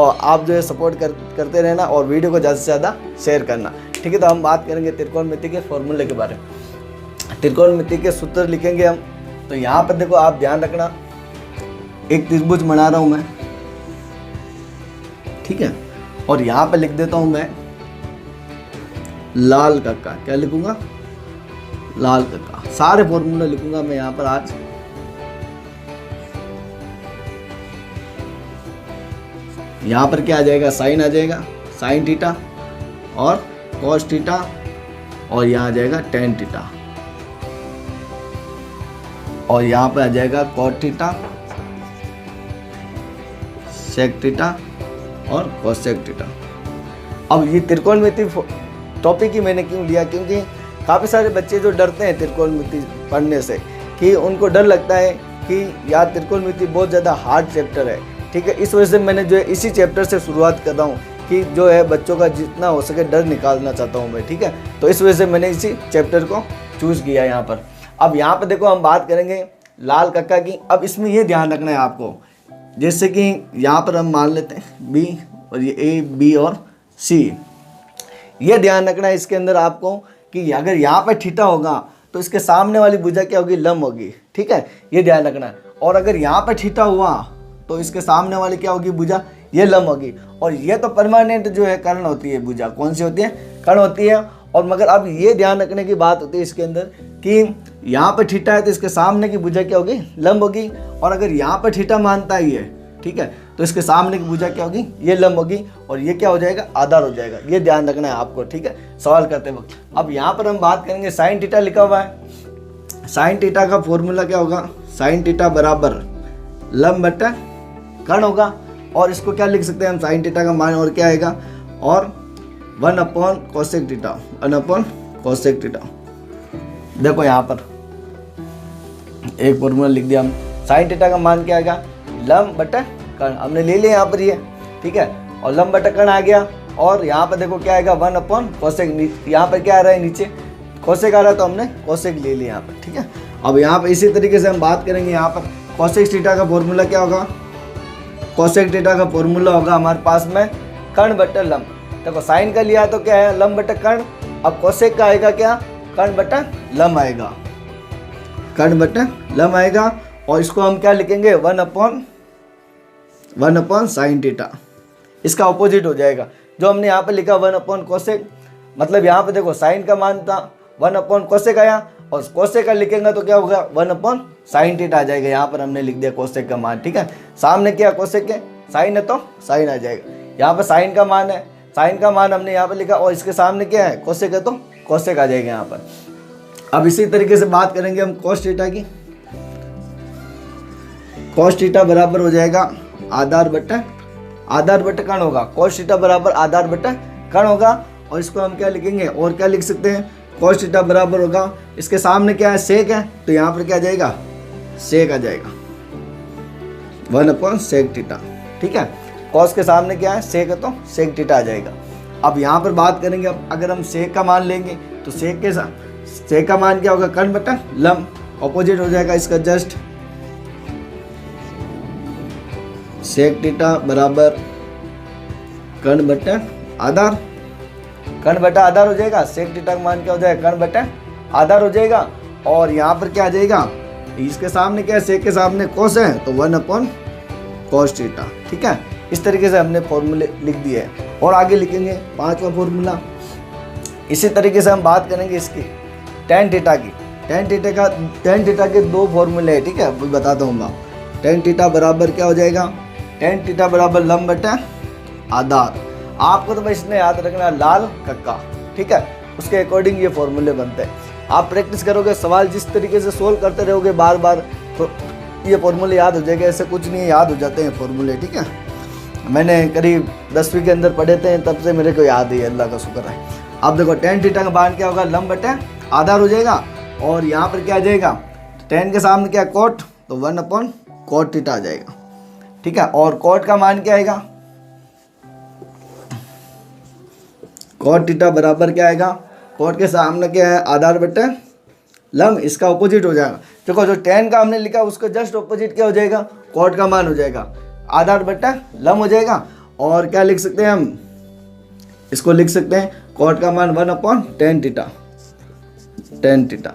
और आप जो है सपोर्ट करते रहना और वीडियो को ज़्यादा से ज़्यादा शेयर करना, ठीक है। तो हम बात करेंगे त्रिकोणमिति के फॉर्मूले के बारे में। त्रिकोणमिति के सूत्र लिखेंगे हम। तो यहाँ पर देखो आप ध्यान रखना, एक त्रिभुज बना रहा हूँ मैं, ठीक है, और यहाँ पे लिख देता हूँ मैं लाल कक्का। क्या लिखूंगा? लाल कक्का। सारे फॉर्मूले लिखूंगा मैं यहाँ पर आज। यहाँ पर क्या आ जाएगा? साइन आ जाएगा, साइन थीटा, और कॉस थीटा, और यहाँ आ जाएगा टेन थीटा, और यहाँ पर आ जाएगा कॉट थीटा, सेक थीटा और कोसेक थीटा। अब ये त्रिकोणमिति टॉपिक ही मैंने क्यों लिया? क्योंकि काफ़ी सारे बच्चे जो डरते हैं त्रिकोणमिति पढ़ने से, कि उनको डर लगता है कि यार त्रिकोणमिति बहुत ज़्यादा हार्ड चैप्टर है, ठीक है। इस वजह से मैंने जो है इसी चैप्टर से शुरुआत कर रहा हूँ कि जो है बच्चों का जितना हो सके डर निकालना चाहता हूँ मैं, ठीक है। तो इस वजह से मैंने इसी चैप्टर को चूज़ किया यहाँ पर। अब यहाँ पर देखो हम बात करेंगे लाल कक्का की। अब इसमें ये ध्यान रखना है आपको, जैसे कि यहाँ पर हम मान लेते हैं बी, और ये ए, बी और सी। ये ध्यान रखना है इसके अंदर आपको कि अगर यहाँ पर थीटा होगा तो इसके सामने वाली भुजा क्या होगी? लंब होगी, ठीक है, ये ध्यान रखना है। और अगर यहाँ पर थीटा हुआ तो इसके सामने वाली क्या होगी? भुजा, ये लंब होगी। और ये तो परमानेंट जो है कर्ण होती है भुजा। कौन सी होती है? कर्ण होती है। और मगर अब ये ध्यान रखने की बात होती है इसके अंदर कि यहाँ पर थीटा है तो इसके सामने की भुजा क्या होगी? लंब होगी। और अगर यहाँ पर थीटा मानता ही है, ठीक है, तो इसके सामने की भुजा क्या होगी? ये लंब होगी, और ये क्या हो जाएगा? आधार हो जाएगा। ये ध्यान रखना है आपको, ठीक है, सवाल करते वक्त। अब यहाँ पर हम बात करेंगे साइन थीटा लिखा हुआ है। साइन थीटा का फॉर्मूला क्या होगा? साइन थीटा बराबर लंब बटा कर्ण होगा। और इसको क्या लिख सकते हैं हम? साइन थीटा का मान और क्या आएगा? और 1 कोसेक थीटा, 1 कोसेक थीटा। देखो यहाँ पर एक फॉर्मूला लिख दिया हम। साइन थीटा का मान क्या आएगा? लंब बटा कर्ण। हमने ले लिया यहाँ पर ये, ठीक है, और लंब बटा कर्ण आ गया। और यहाँ पर देखो क्या आएगा? 1 कोसेक। यहाँ पर क्या आ रहा है? नीचे कोसेक आ रहा है, तो हमने कोसेक ले लिया यहाँ पर, ठीक है। अब यहाँ पर इसी तरीके से हम बात करेंगे। यहाँ पर कोसेक थीटा का फॉर्मूला क्या होगा? कोसेक थीटा का फॉर्मूला होगा हमारे पास में कर्ण बटा लंब। देखो साइन का लिया तो क्या है? लंब बटा कर्ण। अब कोसेक का आएगा क्या? कर्ण बटा लंब आएगा, कर्ण बटा लंब आएगा। और इसको हम क्या लिखेंगे? 1 साइन थीटा। इसका अपोजिट हो जाएगा जो हमने यहाँ पे लिखा 1 कोसेक। मतलब यहाँ पे देखो साइन का मान था 1 कोसेक आया, और कोसेक का लिखेंगे तो क्या होगा? 1 साइन थीटा आ जाएगा। यहाँ पर हमने लिख दिया कोसेक का मान, ठीक है। सामने क्या? कोसेक है, साइन है तो साइन आ जाएगा। यहाँ पर साइन का मान है, साइन का मान हमने यहाँ पर लिखा, और इसके सामने क्या है? कोसेक है तो कोसेक आ जाएगा यहाँ पर। अब इसी तरीके से बात करेंगे हम कोस थीटा की। कोस थीटा बराबर हो जाएगा आधार बटा कर्ण होगा। कोस थीटा बराबर आधार बटा कर्ण होगा। और इसको हम क्या लिखेंगे? और क्या लिख सकते हैं? कोस थीटा बराबर होगा, इसके सामने क्या है? सेक है, तो यहाँ पर क्या आ जाएगा? सेक आ जाएगा, 1 सेक थीटा, ठीक है। कॉस के सामने क्या है? सेक है, तो सेक थीटा आ जाएगा। अब यहाँ पर बात करेंगे, अब अगर हम सेक का मान लेंगे तो सेक के साथ सेक का मान क्या होगा? कर्ण बटा लंब। अपोजिट हो जाएगा इसका जस्ट। सेक थीटा बराबर कर्ण बटा आधार, कर्ण बटा आधार हो जाएगा। सेक थीटा का मान क्या हो जाएगा? कर्ण बटा आधार हो जाएगा। और यहाँ पर क्या आ जाएगा? इसके सामने क्या है? सेक के सामने कोस है, तो 1 कोस थीटा, ठीक है। इस तरीके से हमने फॉर्मूले लिख दिए हैं। और आगे लिखेंगे 5वां फॉर्मूला। इसी तरीके से हम बात करेंगे इसकी टेन थीटा की। टेन थीटा के 2 फॉर्मूले हैं, ठीक है, वो बताता हूँ मैं। टेन थीटा बराबर क्या हो जाएगा? टेन थीटा बराबर लंब बटा आधार। आपको तो बस इतना याद रखना, लाल कक्का, ठीक है, उसके अकॉर्डिंग ये फॉर्मूले बनते हैं। आप प्रैक्टिस करोगे, सवाल जिस तरीके से सोल्व करते रहोगे बार बार, तो ये फॉर्मूले याद हो जाएगा। ऐसे कुछ नहीं, याद हो जाते हैं फॉर्मूले, ठीक है। मैंने करीब 10वीं के अंदर पढ़े थे, तब से मेरे को याद है, अल्लाह का शुक्र है। अब देखो टेन थीटा का मान क्या होगा? लंब बटा आधार हो जाएगा। और यहाँ पर क्या आ जाएगा? टेन के सामने क्या? कोट, तो 1 कोट थीटा आ जाएगा, ठीक है। और कोट का मान क्या आएगा? कोट थीटा बराबर क्या आएगा? कोट के सामने क्या है? आधार बटे लंब। इसका ऑपोजिट हो जाएगा। देखो जो टेन का हमने लिखा उसका जस्ट ऑपोजिट क्या हो जाएगा? कोट का मान हो जाएगा, आधार बटा लंब हो जाएगा। और क्या लिख सकते हैं हम, इसको लिख सकते हैं कॉट का मान 1/tan थीटा, tan थीटा।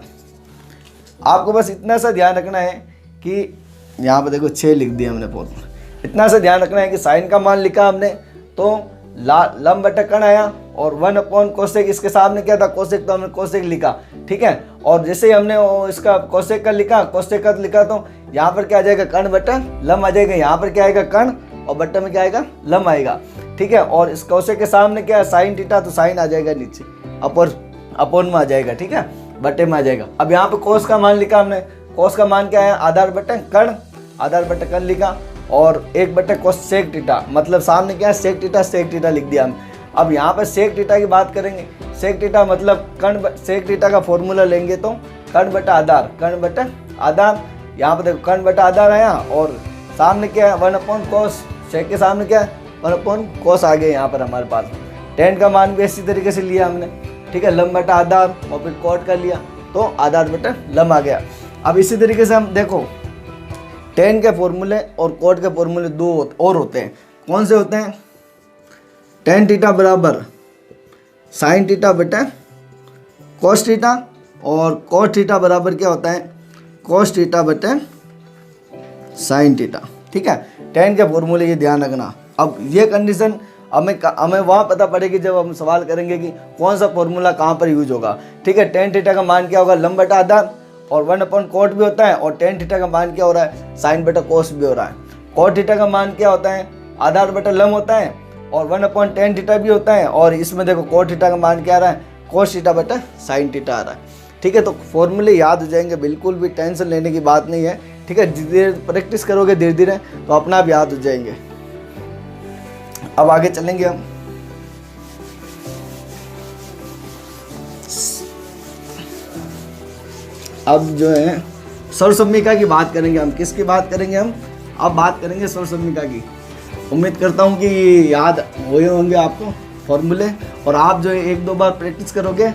आपको बस इतना सा ध्यान रखना है कि यहाँ पे देखो 6 लिख दिया हमने फॉर्मूला, इतना सा ध्यान रखना है कि साइन का मान लिखा हमने तो लंब बटा कण आया और 1/कोसेक, इसके सामने क्या था कोसेक, तो हमने कोसेक लिखा, ठीक है। और जैसे ही हमने इसका कोसेक का लिखा, कोसेक का लिखा, तो यहाँ पर क्या आ जाएगा कण बटा लंब आ जाएगा, यहाँ पर क्या आएगा कण और बटा में क्या आएगा लंब आएगा, ठीक है। और इस कोसेक के सामने क्या है साइन थीटा, तो साइन आ जाएगा नीचे अपोन में आ जाएगा, ठीक है, बटे में आ जाएगा। अब यहाँ पे कोस का मान लिखा हमने, कोस का मान क्या है आधार बटे कण, आधार बटे कण लिखा और 1 कोसेक थीटा, मतलब सामने क्या है सेक थीटा लिख दिया हम। अब यहाँ पे सेक थीटा की बात करेंगे, सेक थीटा मतलब सेक थीटा का फॉर्मूला लेंगे तो कण बटा आधार, कण बटा आधार, यहाँ पे देखो कण बटा आधार आया और सामने क्या है 1/कोस, सेक के सामने क्या है 1/कोस आ गया यहाँ पर हमारे पास। tan का मान भी इसी तरीके से लिया हमने, ठीक है, लंब बटा आधार और फिर कॉट का लिया तो आधार बटा लंब आ गया। अब इसी तरीके से हम देखो tan के फॉर्मूले और कॉट के फॉर्मूले 2 और होते हैं, कौन से होते हैं, tan थीटा बराबर साइन थीटा बटा cos थीटा और cos थीटा बराबर क्या होता है cos थीटा बटे साइन थीटा, ठीक है। tan के फॉर्मूले ये ध्यान रखना। अब ये कंडीशन हमें वहाँ पता पड़ेगी जब हम सवाल करेंगे कि कौन सा फॉर्मूला कहाँ पर यूज होगा, ठीक है। tan थीटा का मान क्या होगा लंब बटा आधार और 1/cot भी होता है और tan थीटा का मान क्या हो रहा है साइन बटा cos भी हो रहा है। cot थीटा का मान क्या होता है आधार बटा लंब होता है और 1/tan थीटा भी होता है और इसमें देखो cot थीटा का मान क्या आ रहा है cos थीटा बटा साइन थीटा आ रहा है, ठीक है। तो फॉर्मूले याद हो जाएंगे, बिल्कुल भी टेंशन लेने की बात नहीं है, ठीक है। धीरे धीरे प्रैक्टिस करोगे धीरे धीरे तो अपना आप याद हो जाएंगे। अब आगे चलेंगे हम, अब जो है सर्वसम्मिका की बात करेंगे हम। किसकी बात करेंगे हम, अब बात करेंगे सर्वसम्मिका की। उम्मीद करता हूँ कि याद हुए होंगे आपको फॉर्मूले और आप जो है 1-2 बार प्रैक्टिस करोगे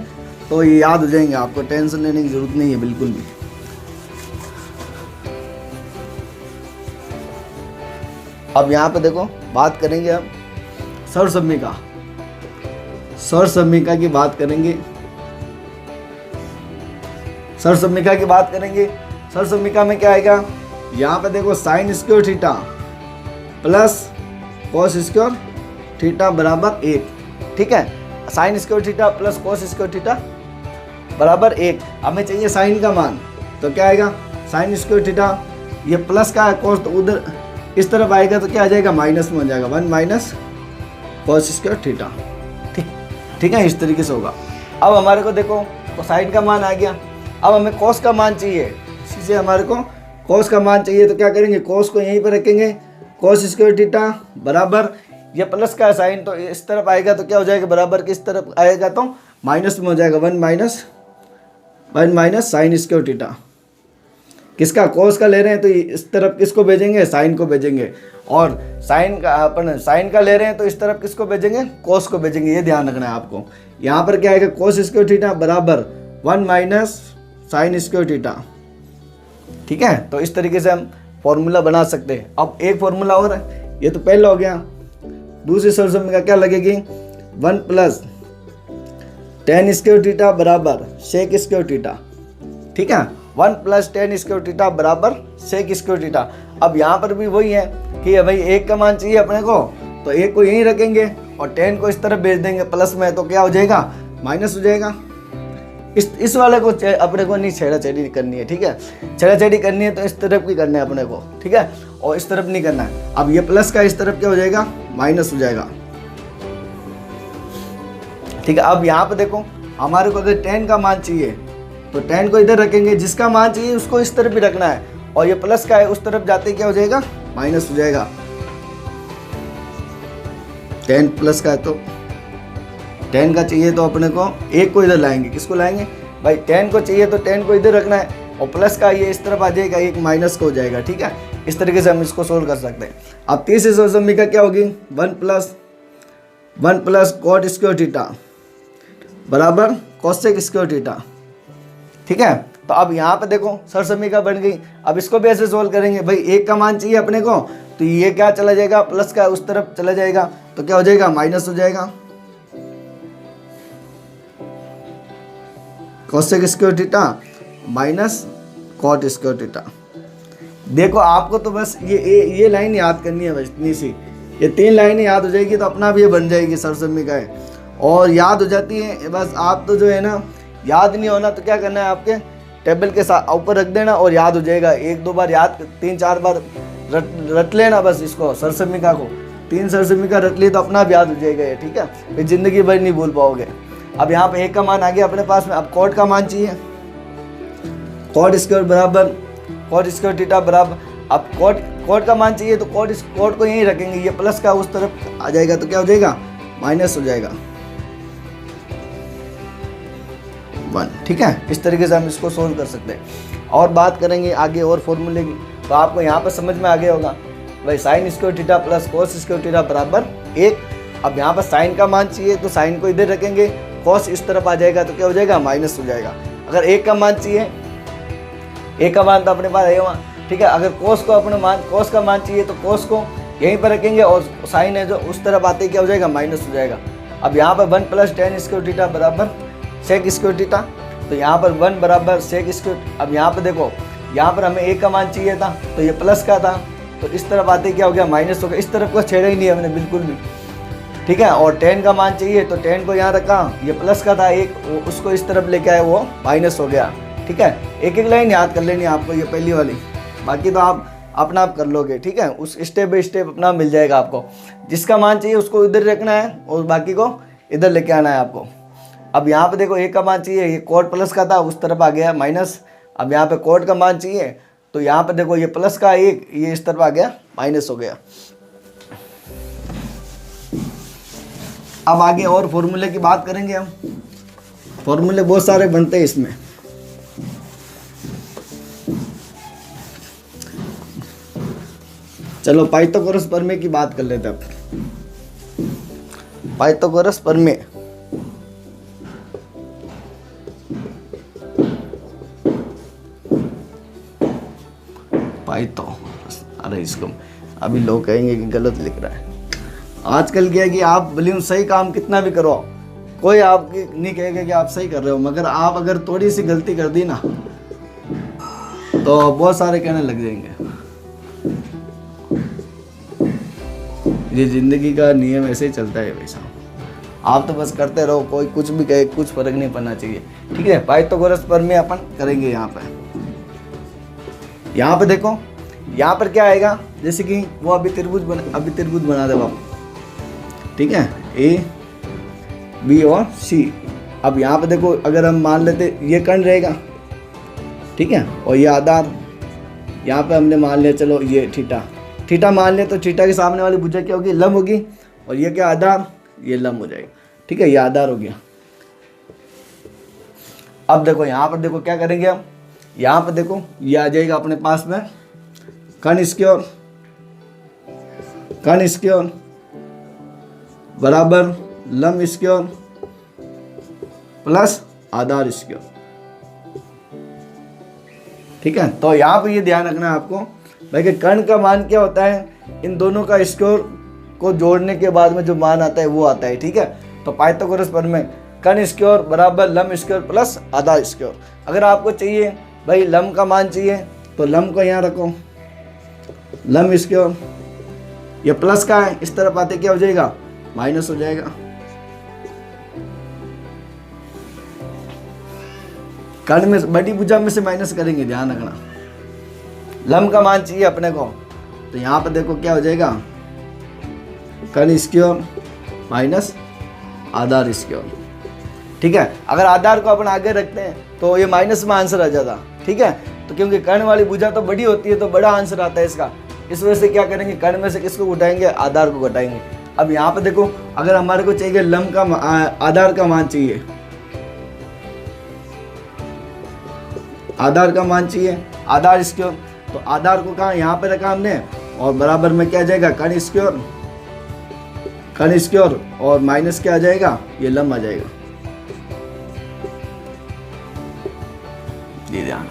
तो ये याद हो जाएंगे, आपको टेंशन लेने की जरूरत नहीं है बिल्कुल भी। अब यहाँ पे देखो बात करेंगे हम सर्वसम्मिका, सर्वसम्मिका की बात करेंगे, सर्वसम्मिका की बात करेंगे। सर्वसम्मिका में क्या आएगा, यहाँ पे देखो sine square theta plus cos square theta बराबर 1, ठीक है। Sine square theta plus cos square theta बराबर 1। हमें चाहिए साइन का मान, तो क्या आएगा साइन स्क्वायर थीटा, ये प्लस का है कॉस तो उधर इस तरफ आएगा तो क्या आ जाएगा माइनस में हो जाएगा 1 - कॉस स्क्वायर थीटा, ठीक है, इस तरीके से होगा। अब हमारे को देखो साइन का मान आ गया, अब हमें कॉस का मान चाहिए, इसी से हमारे को कॉस का मान चाहिए तो क्या करेंगे कॉस को यहीं पर रखेंगे, कॉस स्क्वायर थीटा बराबर ये प्लस का साइन तो इस तरफ आएगा तो क्या हो जाएगा बराबर किस तरफ आएगा तो माइनस में हो जाएगा 1 माइनस साइन स्क्वायर थीटा। किसका कॉस का ले रहे हैं तो इस तरफ किसको भेजेंगे साइन को भेजेंगे और साइन का अपन साइन का ले रहे हैं तो इस तरफ किसको भेजेंगे कॉस को भेजेंगे, ये ध्यान रखना है आपको। यहाँ पर क्या आएगा कॉस स्क्वायर थीटा बराबर 1 माइनस साइन स्क्वायर थीटा, ठीक है। तो इस तरीके से हम फॉर्मूला बना सकते हैं। अब एक फॉर्मूला और है, ये तो पहला हो गया, दूसरी सर्वसम्मिका क्या लगेगी 1 प्लस tan स्क्वायर थीटा बराबर सेक स्क्वायर थीटा, ठीक है। 1 प्लस tan स्क्वायर थीटा बराबर सेक स्क्वायर थीटा। अब यहाँ पर भी वही है कि भाई एक का मान चाहिए अपने को तो एक को यहीं रखेंगे और tan को इस तरफ भेज देंगे प्लस में तो क्या हो जाएगा माइनस हो जाएगा। इस वाले को अपने को नहीं छेड़ा-छेड़ी करनी है, ठीक है। छेड़ा-छेड़ी करनी है तो इस तरफ की करना है अपने को, ठीक है, और इस तरफ नहीं करना है। अब ये प्लस का इस तरफ क्या हो जाएगा माइनस हो जाएगा, ठीक है। अब यहाँ पे देखो हमारे को अगर tan का मान चाहिए तो tan को इधर रखेंगे, जिसका मान चाहिए उसको इस तरफ भी रखना है और ये प्लस का है उस तरफ जाते क्या हो जाएगा माइनस हो जाएगा। tan प्लस का है तो tan का चाहिए तो अपने को एक को इधर लाएंगे, किसको लाएंगे भाई tan को चाहिए तो tan को इधर रखना है और प्लस का ये इस तरफ आ जाएगा एक माइनस को हो जाएगा, ठीक है। इस तरीके से हम इसको सोल्व कर सकते हैं। अब तीसरी सर्वसम्मिका क्या होगी 1 प्लस कॉट स्क्वायर थीटा बराबर कोसेक स्क्वायर थीटा, ठीक है। तो अब यहाँ पे देखो सरसमीका बन गई। अब इसको भी ऐसे सोल्व करेंगे भाई, 1 का मान चाहिए अपने को, तो ये क्या चला जाएगा, प्लस का उस तरफ चला जाएगा, तो क्या हो जाएगा, माइनस हो जाएगा। Cosec square theta minus cot square theta. देखो आपको तो बस ये लाइन याद करनी है, बस इतनी सी, ये 3 लाइनें याद हो जाएगी तो अपना आप ये बन जाएगी सरसमीका है, और याद हो जाती है। बस आप तो जो है ना, याद नहीं होना तो क्या करना है, आपके टेबल के साथ ऊपर रख देना और याद हो जाएगा। 1-2 बार याद, 3-4 बार रट लेना बस इसको, सरसमीका को 3 सरसमीका रट ली तो अपना आप याद हो जाएगा ये, ठीक है, फिर ज़िंदगी भर नहीं भूल पाओगे। अब यहाँ पे 1 का मान आ गया अपने पास में। अब कॉट का मान चाहिए, कॉट स्क्वायर बराबर कॉट स्क्वायर थीटा बराबर, अब कॉट का मान चाहिए तो कॉट को यहीं रखेंगे, ये प्लस का उस तरफ आ जाएगा तो क्या हो जाएगा, माइनस हो जाएगा 1, ठीक है। इस तरीके से हम इसको सोल्व कर सकते हैं। और बात करेंगे आगे और फॉर्मूले की, तो आपको यहाँ पर समझ में आ गया होगा भाई, sine square theta plus cos square theta बराबर 1। अब यहाँ पर साइन का मान चाहिए तो साइन को इधर रखेंगे, कोस इस तरफ आ जाएगा तो क्या हो जाएगा, माइनस हो जाएगा। अगर 1 का मान चाहिए, 1 का मान तो अपने पास है वहाँ, ठीक है। अगर कोस का मान चाहिए तो कोस को यहीं पर रखेंगे और साइन है जो उस तरफ आते ही क्या हो जाएगा, माइनस हो जाएगा। अब यहाँ पर 1 + tan स्क्वायर थीटा बराबर सेक स्क्वायर थीटा, तो यहाँ पर 1 बराबर सेक स्क्वायर। अब यहाँ पर देखो, यहाँ पर हमें 1 का मान चाहिए था तो ये प्लस का था, तो इस तरफ आते ही क्या हो गया, माइनस हो गया। इस तरफ को छेड़ा ही नहीं हमने बिल्कुल भी, ठीक है। और tan का मान चाहिए तो tan को यहाँ रखा, ये प्लस का था 1, उसको इस तरफ लेके आए, वो माइनस हो गया, ठीक है। एक लाइन याद कर लेनी आपको, ये पहली वाली, बाकी तो आप अपना आप कर लोगे, ठीक है। उस स्टेप बाय स्टेप अपना मिल जाएगा आपको। जिसका मान चाहिए उसको इधर रखना है और बाकी को इधर लेके आना है आपको। अब यहाँ पे देखो 1 का मान चाहिए, ये कॉट प्लस का था उस तरफ आ गया माइनस। अब यहाँ पे कॉट का मान चाहिए तो यहाँ पे देखो ये प्लस का 1, ये इस तरफ आ गया, माइनस हो गया। अब आगे और फॉर्मूले की बात करेंगे हम। फॉर्मूले बहुत सारे बनते हैं इसमें। चलो पाइथागोरस प्रमेय की बात कर लेते हैं अब। पाइथागोरस प्रमेय, अरे इसको अभी लोग कहेंगे कि गलत लिख रहा है। आजकल क्या है कि आप भले सही काम कितना भी करो, कोई आपकी नहीं कहेगा कि आप सही कर रहे हो, मगर आप अगर थोड़ी सी गलती कर दी ना तो बहुत सारे कहने लग जाएंगे। ये जिंदगी का नियम ऐसे ही चलता है भाई साहब, आप तो बस करते रहो, कोई कुछ भी कहे कुछ फर्क नहीं पड़ना चाहिए, ठीक है। पाइथागोरस प्रमेय अपन करेंगे यहाँ पे देखो, यहाँ पर क्या आएगा, जैसे कि वो अभी त्रिभुज बना दे आप, ठीक है, ए बी और सी। अब यहाँ पे देखो, अगर हम मान लेते ये कर्ण रहेगा, ठीक है, और ये आधार, यहाँ पे हमने मान लिया चलो ये थीटा मान लिया, तो थीटा के सामने वाली भुजा क्या होगी, लंब होगी, और ये क्या आधार, ये लंब हो जाएगा, ठीक है, ये आधार हो गया। अब देखो यहाँ पर देखो क्या करेंगे हम, यहाँ पर देखो ये आ जाएगा अपने पास में कर्ण स्क्वायर बराबर लंब स्क्वायर प्लस आधार स्क्वायर, ठीक है। तो यहाँ पे ये ध्यान रखना है आपको भाई कि कर्ण का मान क्या होता है, इन दोनों का स्क्वायर को जोड़ने के बाद में जो मान आता है वो आता है, ठीक है। तो पाइथागोरस प्रमेय कर्ण स्क्वायर बराबर लंब स्क्वायर प्लस आधार स्क्वायर। अगर आपको चाहिए भाई लंब का मान चाहिए तो लंब को यहाँ रखो, लंब स्क्वायर, ये प्लस का है, इस तरफ आते क्या हो जाएगा, माइनस हो जाएगा। कर्ण में बड़ी भुजा में से माइनस करेंगे, ध्यान रखना। लंब का मान चाहिए अपने को, तो यहाँ पर देखो क्या हो जाएगा, कर्ण स्क्वायर माइनस आधार स्क्वायर, ठीक है। अगर आधार को अपन आगे रखते हैं तो ये माइनस में आंसर आ जाता, ठीक है। तो क्योंकि कर्ण वाली भुजा तो बड़ी होती है तो बड़ा आंसर आता है इसका, इस वजह से क्या करेंगे, कर्ण में से किसको घटाएंगे, आधार को घटाएंगे। अब यहाँ पे देखो, अगर हमारे को चाहिए लंब का आधार का मान चाहिए, आधार का मान चाहिए, आधार स्क्वायर, तो आधार को कहाँ यहाँ पे रखा हमने, और बराबर में क्या आ जाएगा, कर्ण स्क्वायर और माइनस क्या आ जाएगा, ये लंब आ जाएगा, ये ध्यान।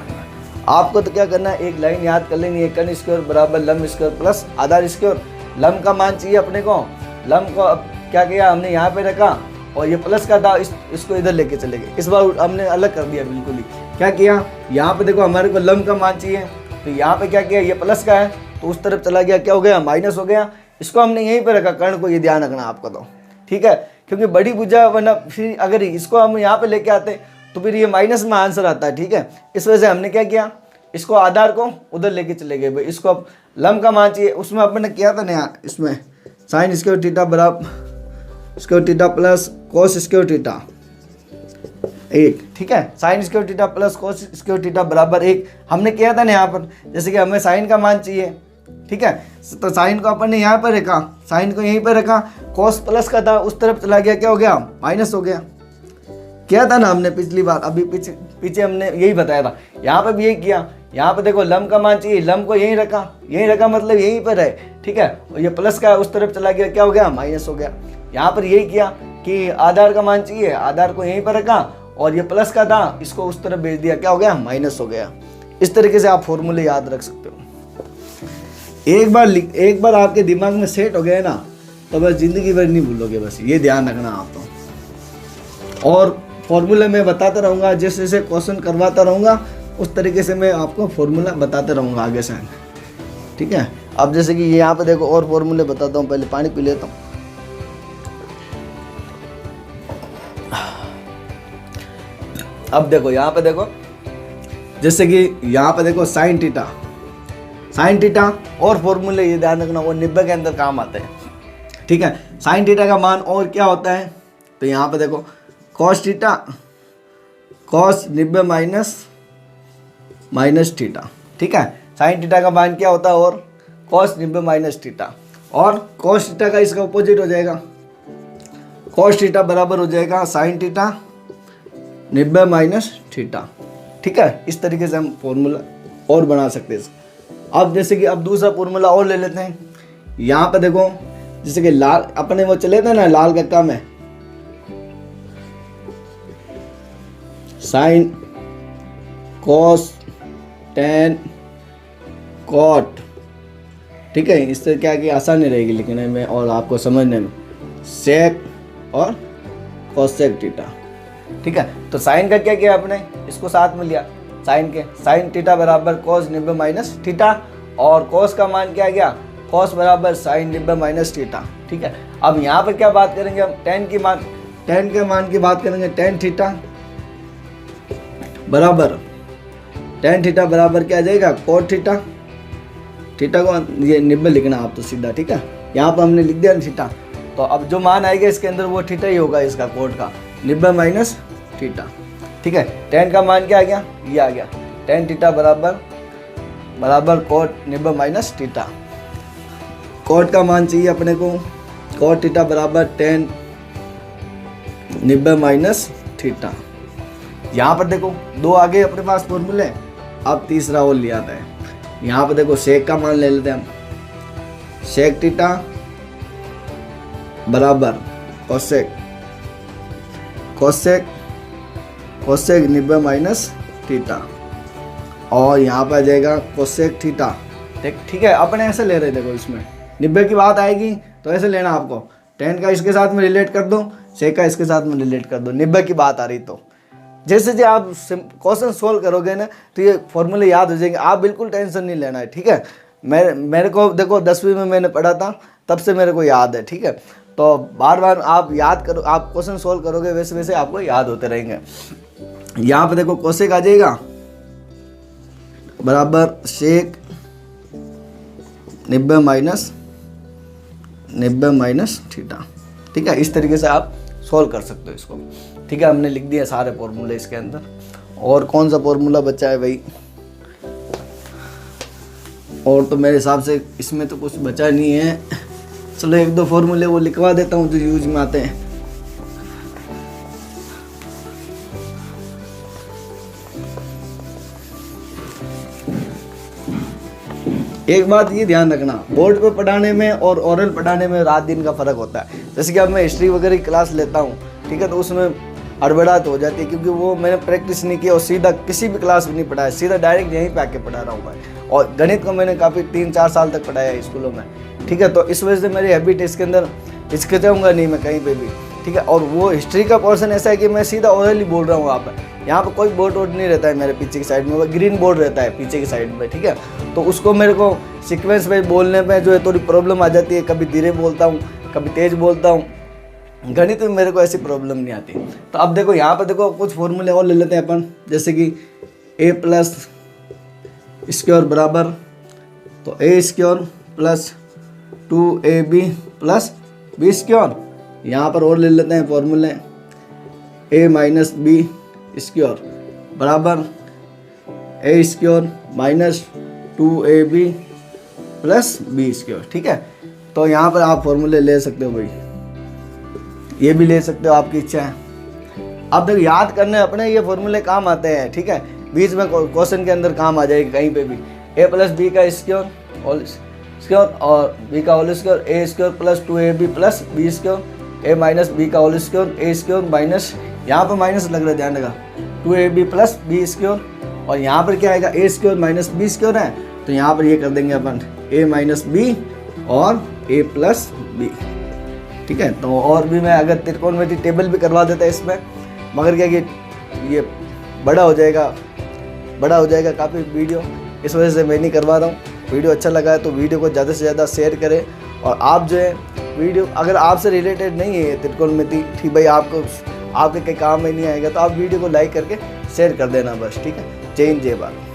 आपको तो क्या करना है, एक लाइन याद कर लेनी है, कर्ण स्क्वायर बराबर लंब स्क्वायर प्लस आधार स्क्वायर। लंब का मान चाहिए अपने को, लंब को अब क्या किया हमने यहाँ पे रखा और ये प्लस का था, इसको इधर लेके चले गए। इस बार हमने अलग कर दिया बिल्कुल ही। क्या किया, यहाँ पे देखो हमारे को लंब का मान चाहिए, तो यहाँ पे क्या किया, ये प्लस का है तो उस तरफ चला गया, क्या हो गया, माइनस हो गया। इसको हमने यहीं पे रखा, कर्ण को, ये ध्यान रखना आपका तो, ठीक है, क्योंकि बड़ी भुजा, वरना फिर अगर इसको हम यहाँ पे लेके आते तो फिर ये माइनस में आंसर आता है, ठीक है। इस वजह से हमने क्या किया, इसको आधार को उधर लेके चले गए भाई। इसको अब लंब का मान चाहिए, उसमें अपन ने किया था ना, इसमें साइन स्क्वायर थीटा बराबर square theta plus cos square theta 1, ठीक है। Sine square theta plus cos square theta बराबर 1 हमने किया था ना यहाँ पर। जैसे कि हमें साइन का मान चाहिए, ठीक है, तो साइन को अपन ने यहाँ पर रखा, साइन को यहीं पर रखा, कोस प्लस का था उस तरफ चला गया, क्या हो गया, माइनस हो गया। किया था ना हमने पिछली बार, अभी पीछे हमने यही बताया था, यहाँ पे भी यही किया। यहाँ पे देखो लंब का मान चाहिए, लंब को यहीं रखा मतलब यहीं पर है, ठीक है, और ये प्लस का उस तरफ चला गया, क्या हो गया, माइनस हो गया। यहाँ पर यही किया कि आधार का मान चाहिए, आधार को यहीं पर रखा और ये प्लस का था, इसको उस तरफ भेज दिया, क्या हो गया, माइनस हो गया। इस तरीके से आप फॉर्मूले याद रख सकते हो। एक बार आपके दिमाग में सेट हो गया ना, तो बस जिंदगी भर नहीं भूलोगे, बस ये ध्यान रखना आप तो। और फॉर्मूला मैं बताता रहूँगा, जैसे जैसे क्वेश्चन करवाता रहूँगा उस तरीके से मैं आपको फॉर्मूला बताते रहूँगा आगे से, ठीक है। अब जैसे कि यहाँ पे देखो और फॉर्मूले बताता हूँ, पहले पानी पी लेता हूँ। अब देखो यहाँ पे देखो, जैसे कि यहाँ पे देखो साइन थीटा और फॉर्मूले ये ध्यान रखना वो 90 के अंदर काम आते हैं, ठीक है। साइन थीटा का मान और क्या होता है, तो यहाँ पे देखो cos theta, cos 90 minus theta, ठीक है। साइन थीटा का मान क्या होता है, और कॉस 90 माइनस थीटा, और कॉस थीटा का इसका अपोजिट हो जाएगा, कॉस थीटा बराबर हो जाएगा साइन थीटा 90 माइनस थीटा, ठीक है। इस तरीके से हम फॉर्मूला और बना सकते हैं। अब जैसे कि अब दूसरा फॉर्मूला और ले लेते हैं। यहाँ पे देखो जैसे कि लाल अपने वो चले थे ना, लाल का कम है, साइन कॉस टेन कॉट, ठीक है। इससे क्या कि आसानी रहेगी लिखने में और आपको समझने में, सेक और कोसेक थीटा, ठीक है। तो साइन का क्या किया आपने, इसको साथ में लिया, साइन थीटा बराबर कॉस 90 माइनस थीटा, और कॉस का मान क्या गया, कॉस बराबर साइन 90 माइनस थीटा, ठीक है। अब यहाँ पे क्या बात करेंगे हम, टेन के मान की बात करेंगे। टेन थीटा बराबर क्या आ जाएगा, कोट थीटा को ये 90 लिखना आप तो सीधा, ठीक है। यहाँ पर हमने लिख दिया थीटा, तो अब जो मान आएगा इसके अंदर वो थीटा ही होगा, इसका कोट का 90 माइनस थीटा, ठीक है। टेन का मान क्या आ गया, ये आ गया, टेन थीटा बराबर कोट 90 माइनस थीटा। कोट का मान चाहिए अपने को, कोट थीटा बराबर टेन 90 माइनस थीटा। यहाँ पर देखो दो आ गए अपने पास फॉर्मूले, अब तीसरा और लिया था। यहाँ पर देखो सेक का मान ले लेते हैं हम, सेक थीटा बराबर कोसेक 90 माइनस थीटा, और यहाँ पर आ जाएगा कोसेक थीटा, ठीक है। अपने ऐसे ले रहे, देखो इसमें 90 की बात आएगी तो ऐसे लेना आपको, टेन का इसके साथ में रिलेट कर दो, सेक का इसके साथ में रिलेट कर दो, 90 की बात आ रही तो। जैसे जो आप क्वेश्चन सोल्व करोगे ना तो ये फॉर्मूले याद हो जाएंगे, आप बिल्कुल टेंशन नहीं लेना है, ठीक है। मेरे को देखो 10वीं में मैंने पढ़ा था, तब से मेरे को याद है, ठीक है। तो बार बार आप याद करो, आप क्वेश्चन सोल्व करोगे वैसे वैसे आपको याद होते रहेंगे। यहाँ पे देखो कोसेक आ जाएगा बराबर सेक 90 माइनस थीटा, ठीक है। इस तरीके से आप सोल्व कर सकते हो इसको, ठीक है। हमने लिख दिया सारे फॉर्मूले इसके अंदर। और कौन सा फॉर्मूला बचा है भाई, और तो मेरे हिसाब से इसमें तो कुछ बचा नहीं है। चलो एक दो फॉर्मूले वो लिखवा देता हूँ जो यूज में आते हैं। एक बात ये ध्यान रखना, बोर्ड पे पढ़ाने में और ओरल पढ़ाने में रात दिन का फ़र्क होता है। जैसे कि अब मैं हिस्ट्री वगैरह की क्लास लेता हूँ, ठीक है, तो उसमें हड़बड़ाहट हो जाती है, क्योंकि वो मैंने प्रैक्टिस नहीं किया और सीधा किसी भी क्लास में नहीं पढ़ाया, सीधा डायरेक्ट यहीं पे आके पढ़ा रहा हूँ मैं। और गणित को मैंने काफ़ी 3-4 साल तक पढ़ाया है स्कूलों में, ठीक है। तो इस वजह से मेरी हैबिट इसके अंदर हिचकिचाऊंगा नहीं मैं कहीं पे भी, ठीक है। और वो हिस्ट्री का पोर्शन ऐसा है कि मैं सीधा ओरली बोल रहा हूँ वहाँ पर, यहाँ पर कोई बोर्ड वोर्ड नहीं रहता है मेरे पीछे की साइड में, वो ग्रीन बोर्ड रहता है पीछे की साइड में, ठीक है। तो उसको मेरे को सीक्वेंस में बोलने में जो है थोड़ी प्रॉब्लम आ जाती है, कभी धीरे बोलता हूँ, कभी तेज़ बोलता हूँ। गणित में मेरे को ऐसी प्रॉब्लम नहीं आती। तो अब देखो यहाँ पर देखो कुछ फॉर्मूले और ले लेते हैं अपन, जैसे कि a प्लस स्क्वायर बराबर, तो a square plus 2ab plus b square. यहाँ पर और ले लेते हैं फॉर्मूले, a माइनस बी स्क्वायर बराबर a square minus 2ab plus b square, ठीक है। तो यहाँ पर आप फॉर्मूले ले सकते हो भाई, ये भी ले सकते हो, आपकी इच्छा है। अब देखो याद करने अपने ये फॉर्मूले काम आते हैं, ठीक है, बीच में क्वेश्चन के अंदर काम आ जाएगी कहीं पे भी। a प्लस बी का स्क्वायर होल स्क्वायर और b का whole square, a square plus 2ab plus b square, a minus b का whole square, a square minus, यहाँ पर माइनस लग रहा है ध्यान रखा, 2ab प्लस b स्क्वायर, और यहाँ पर क्या आएगा a square minus b square है, तो यहाँ पर ये कर देंगे अपन a माइनस b और a प्लस b, ठीक है। तो और भी मैं अगर त्रिकोणमिति टेबल भी करवा देता है इसमें, मगर क्या कि ये बड़ा हो जाएगा काफ़ी वीडियो, इस वजह से मैं नहीं करवा रहा हूँ। वीडियो अच्छा लगा है तो वीडियो को ज़्यादा से ज़्यादा शेयर करें, और आप जो है वीडियो अगर आपसे रिलेटेड नहीं है त्रिकोणमिति, ठीक भाई, आपके कहीं काम में नहीं आएगा, तो आप वीडियो को लाइक करके शेयर कर देना बस, ठीक है। जय हिंद जय भारत।